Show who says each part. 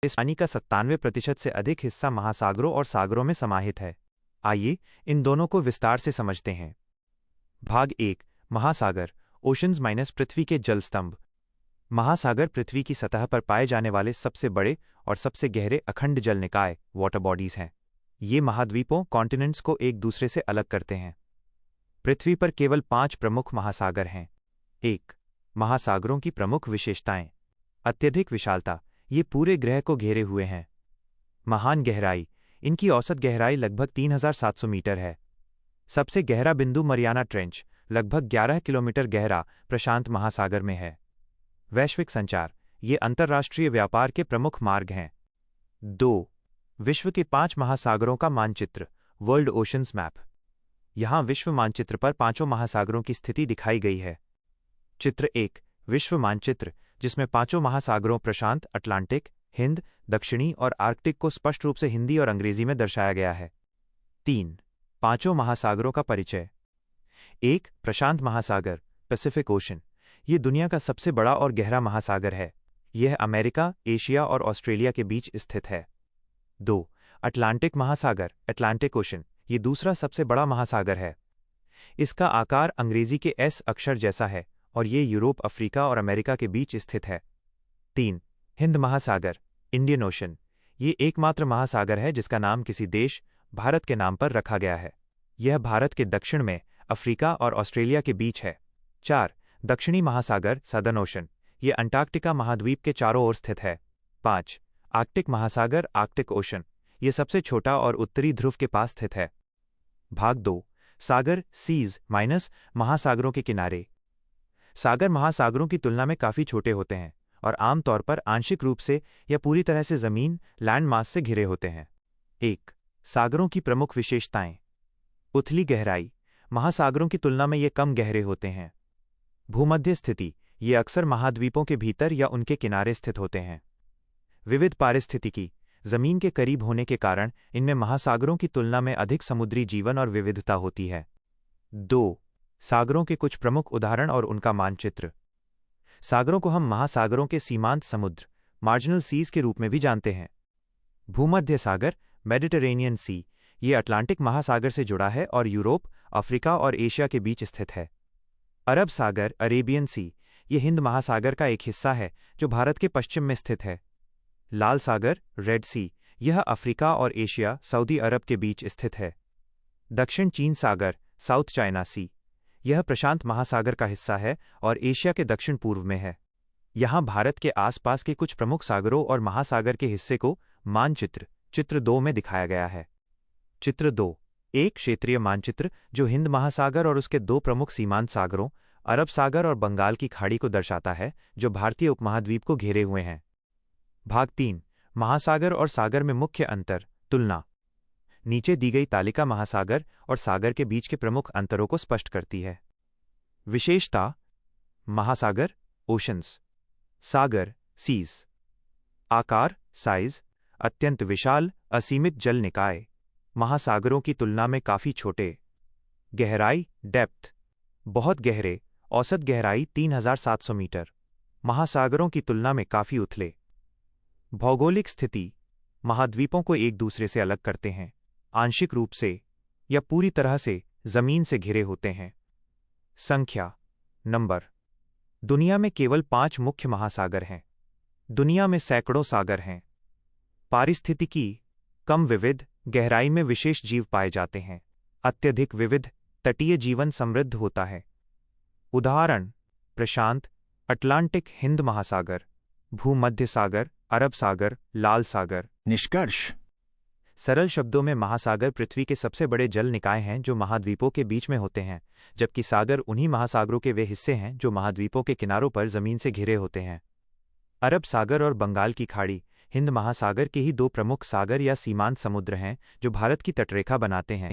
Speaker 1: इस पानी का 97% से अधिक हिस्सा महासागरों और सागरों में समाहित है। आइए इन दोनों को विस्तार से समझते हैं। भाग 1। महासागर, ओशंस माइनस पृथ्वी के जल स्तंभ। महासागर पृथ्वी की सतह पर पाए जाने वाले सबसे बड़े और सबसे गहरे अखंड जल निकाय वाटर बॉडीज हैं। ये महाद्वीपों कॉन्टिनेंट्स को एक दूसरे से अलग करते हैं। पृथ्वी पर केवल 5 प्रमुख महासागर हैं। 1. महासागरों की प्रमुख विशेषताएं। अत्यधिक विशालता, ये पूरे ग्रह को घेरे हुए हैं। महान गहराई, इनकी औसत गहराई लगभग 3700 मीटर है। सबसे गहरा बिंदु मरियाना ट्रेंच, लगभग 11 किलोमीटर गहरा, प्रशांत महासागर में है। वैश्विक संचार, ये अंतर्राष्ट्रीय व्यापार के प्रमुख मार्ग हैं। 2. विश्व के 5 महासागरों का मानचित्र, वर्ल्ड ओशंस मैप। यहाँ विश्व मानचित्र पर 5 महासागरों की स्थिति दिखाई गई है। चित्र 1, विश्व मानचित्र, जिसमें 5 महासागरों प्रशांत, अटलांटिक, हिंद, दक्षिणी और आर्कटिक को स्पष्ट रूप से हिंदी और अंग्रेजी में दर्शाया गया है। 3. 5 महासागरों का परिचय। 1. प्रशांत महासागर, पैसिफिक ओशन। ये दुनिया का सबसे बड़ा और गहरा महासागर है। यह अमेरिका, एशिया और ऑस्ट्रेलिया के बीच स्थित है। 2. अटलांटिक महासागर, अटलांटिक ओशन। ये दूसरा सबसे बड़ा महासागर है। इसका आकार अंग्रेजी के एस अक्षर जैसा है और ये यूरोप, अफ्रीका और अमेरिका के बीच स्थित है। 3. हिंद महासागर, इंडियन ओशन। ये एकमात्र महासागर है जिसका नाम किसी देश, भारत के नाम पर रखा गया है। यह भारत के दक्षिण में अफ्रीका और ऑस्ट्रेलिया के बीच है। 4. दक्षिणी महासागर, सदर्न ओशन। ये अंटार्कटिका महाद्वीप के चारों ओर स्थित है। 5. आर्कटिक महासागर, आर्कटिक ओशन। ये सबसे छोटा और उत्तरी ध्रुव के पास स्थित है। भाग 2। सागर, सीज माइनस महासागरों के किनारे। सागर महासागरों की तुलना में काफ़ी छोटे होते हैं और आमतौर पर आंशिक रूप से या पूरी तरह से जमीन, लैंड मास से घिरे होते हैं। 1. सागरों की प्रमुख विशेषताएं। उथली गहराई, महासागरों की तुलना में ये कम गहरे होते हैं। भूमध्य स्थिति, ये अक्सर महाद्वीपों के भीतर या उनके किनारे स्थित होते हैं। विविध पारिस्थितिकी, जमीन के करीब होने के कारण इनमें महासागरों की तुलना में अधिक समुद्री जीवन और विविधता होती है। 2. सागरों के कुछ प्रमुख उदाहरण और उनका मानचित्र। सागरों को हम महासागरों के सीमांत समुद्र, मार्जिनल सीज के रूप में भी जानते हैं। भूमध्य सागर, मेडिटरेनियन सी, ये अटलांटिक महासागर से जुड़ा है और यूरोप, अफ्रीका और एशिया के बीच स्थित है। अरब सागर, अरेबियन सी, ये हिंद महासागर का एक हिस्सा है जो भारत के पश्चिम में स्थित है। लाल सागर, रेड सी, यह अफ्रीका और एशिया, सऊदी अरब के बीच स्थित है। दक्षिण चीन सागर, साउथ चाइना सी, यह प्रशांत महासागर का हिस्सा है और एशिया के दक्षिण पूर्व में है। यहाँ भारत के आसपास के कुछ प्रमुख सागरों और महासागर के हिस्से को मानचित्र, चित्र 2 में दिखाया गया है। चित्र 2, एक क्षेत्रीय मानचित्र जो हिंद महासागर और उसके 2 प्रमुख सीमांत सागरों, अरब सागर और बंगाल की खाड़ी को दर्शाता है, जो भारतीय उपमहाद्वीप को घेरे हुए हैं। भाग 3। महासागर और सागर में मुख्य अंतर, तुलना। नीचे दी गई तालिका महासागर और सागर के बीच के प्रमुख अंतरों को स्पष्ट करती है। विशेषता। महासागर, ओशंस। सागर, सीज। आकार, साइज, अत्यंत विशाल, असीमित जल निकाय, महासागरों की तुलना में काफ़ी छोटे। गहराई, डेप्थ, बहुत गहरे, औसत गहराई 3700 मीटर, महासागरों की तुलना में काफ़ी उथले। भौगोलिक स्थिति, महाद्वीपों को एक दूसरे से अलग करते हैं, आंशिक रूप से या पूरी तरह से जमीन से घिरे होते हैं। संख्या, नंबर। दुनिया में केवल 5 मुख्य महासागर हैं। दुनिया में सैकड़ों सागर हैं। पारिस्थितिकी, कम विविध, गहराई में विशेष जीव पाए जाते हैं। अत्यधिक विविध, तटीय जीवन समृद्ध होता है। उदाहरण, प्रशांत, अटलांटिक, हिंद महासागर, भूमध्य सागर, अरब सागर, लाल सागर।
Speaker 2: निष्कर्ष।
Speaker 1: सरल शब्दों में महासागर पृथ्वी के सबसे बड़े जल निकाय हैं जो महाद्वीपों के बीच में होते हैं, जबकि सागर उन्हीं महासागरों के वे हिस्से हैं जो महाद्वीपों के किनारों पर जमीन से घिरे होते हैं। अरब सागर और बंगाल की खाड़ी हिंद महासागर के ही 2 प्रमुख सागर या सीमांत समुद्र हैं जो भारत की तटरेखा बनाते हैं।